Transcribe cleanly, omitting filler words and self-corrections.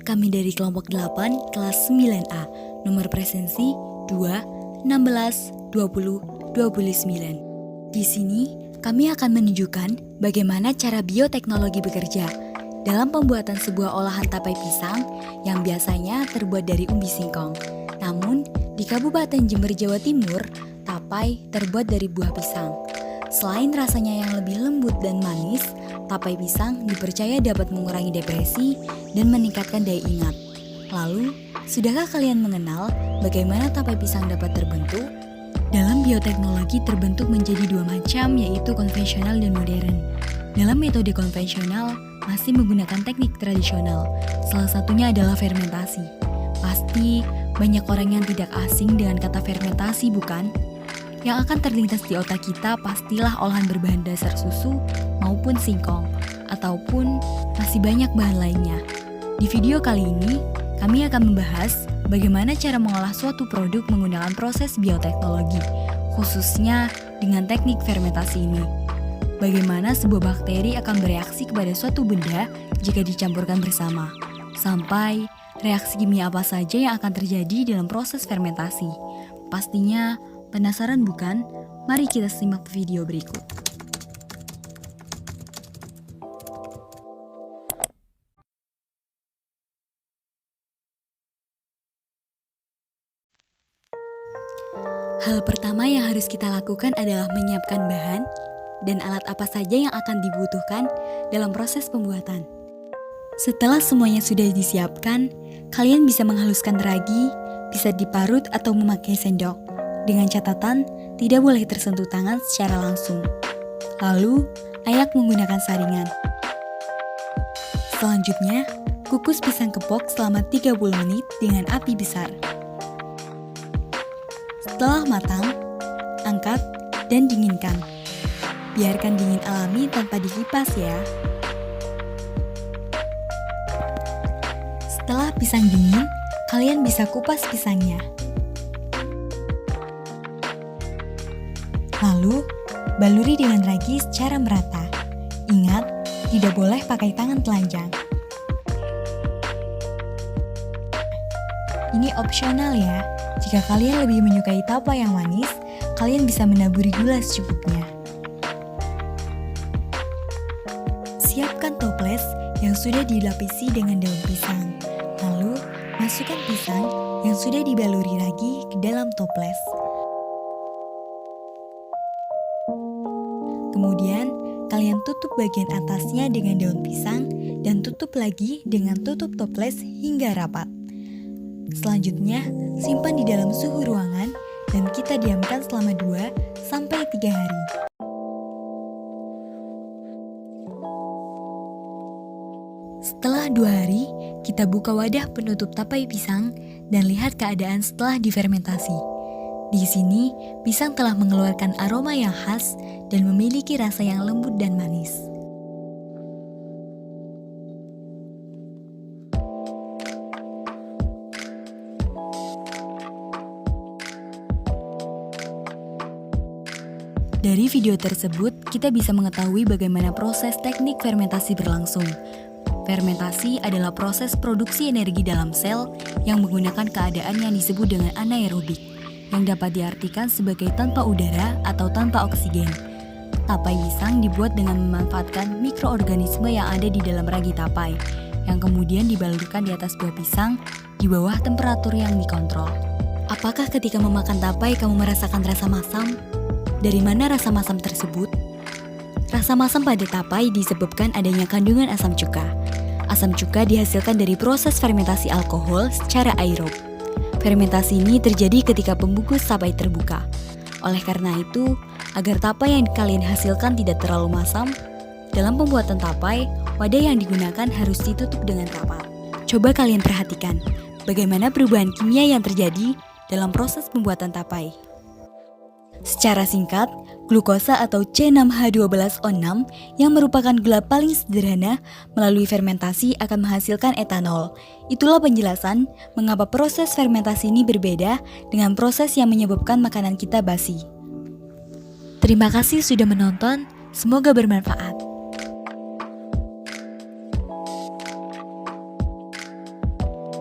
kami dari kelompok 8 kelas 9A, nomor presensi 2, 16, 20, 29. Di sini, kami akan menunjukkan bagaimana cara bioteknologi bekerja dalam pembuatan sebuah olahan tapai pisang yang biasanya terbuat dari umbi singkong. Namun, di Kabupaten Jember, Jawa Timur, tapai terbuat dari buah pisang. Selain rasanya yang lebih lembut dan manis, tapai pisang dipercaya dapat mengurangi depresi dan meningkatkan daya ingat. Lalu, sudahkah kalian mengenal bagaimana tapai pisang dapat terbentuk? Dalam bioteknologi terbentuk menjadi dua macam, yaitu konvensional dan modern. Dalam metode konvensional, masih menggunakan teknik tradisional. Salah satunya adalah fermentasi. Pasti banyak orang yang tidak asing dengan kata fermentasi, bukan? Yang akan terlintas di otak kita pastilah olahan berbahan dasar susu maupun singkong, ataupun masih banyak bahan lainnya. Di video kali ini, kami akan membahas bagaimana cara mengolah suatu produk menggunakan proses bioteknologi, khususnya dengan teknik fermentasi ini. Bagaimana sebuah bakteri akan bereaksi kepada suatu benda jika dicampurkan bersama, sampai reaksi kimia apa saja yang akan terjadi dalam proses fermentasi. Pastinya penasaran bukan? Mari kita simak video berikut. Hal pertama yang harus kita lakukan adalah menyiapkan bahan dan alat apa saja yang akan dibutuhkan dalam proses pembuatan. Setelah semuanya sudah disiapkan, kalian bisa menghaluskan ragi, bisa diparut atau memakai sendok. Dengan catatan, tidak boleh tersentuh tangan secara langsung. Lalu, ayak menggunakan saringan. Selanjutnya, kukus pisang kepok selama 30 menit dengan api besar. Setelah matang, angkat dan dinginkan. Biarkan dingin alami tanpa dikipas ya. Setelah pisang dingin, kalian bisa kupas pisangnya. Lalu, baluri dengan ragi secara merata. Ingat, tidak boleh pakai tangan telanjang. Ini opsional ya. Jika kalian lebih menyukai tapai yang manis, kalian bisa menaburi gula secukupnya. Siapkan toples yang sudah dilapisi dengan daun pisang. Lalu, masukkan pisang yang sudah dibaluri ragi ke dalam toples. Kemudian, kalian tutup bagian atasnya dengan daun pisang dan tutup lagi dengan tutup toples hingga rapat. Selanjutnya, simpan di dalam suhu ruangan dan kita diamkan selama 2-3 hari. Setelah 2 hari, kita buka wadah penutup tapai pisang dan lihat keadaan setelah difermentasi. Di sini, pisang telah mengeluarkan aroma yang khas dan memiliki rasa yang lembut dan manis. Dari video tersebut, kita bisa mengetahui bagaimana proses teknik fermentasi berlangsung. Fermentasi adalah proses produksi energi dalam sel yang menggunakan keadaan yang disebut dengan anaerobik, yang dapat diartikan sebagai tanpa udara atau tanpa oksigen. Tapai pisang dibuat dengan memanfaatkan mikroorganisme yang ada di dalam ragi tapai, yang kemudian dibalurkan di atas buah pisang di bawah temperatur yang dikontrol. Apakah ketika memakan tapai kamu merasakan rasa masam? Dari mana rasa masam tersebut? Rasa masam pada tapai disebabkan adanya kandungan asam cuka. Asam cuka dihasilkan dari proses fermentasi alkohol secara aerob. Fermentasi ini terjadi ketika pembungkus tapai terbuka. Oleh karena itu, agar tapai yang kalian hasilkan tidak terlalu masam, dalam pembuatan tapai, wadah yang digunakan harus ditutup dengan rapat. Coba kalian perhatikan, bagaimana perubahan kimia yang terjadi dalam proses pembuatan tapai. Secara singkat, glukosa atau C6H12O6 yang merupakan gula paling sederhana melalui fermentasi akan menghasilkan etanol. Itulah penjelasan mengapa proses fermentasi ini berbeda dengan proses yang menyebabkan makanan kita basi. Terima kasih sudah menonton, semoga bermanfaat.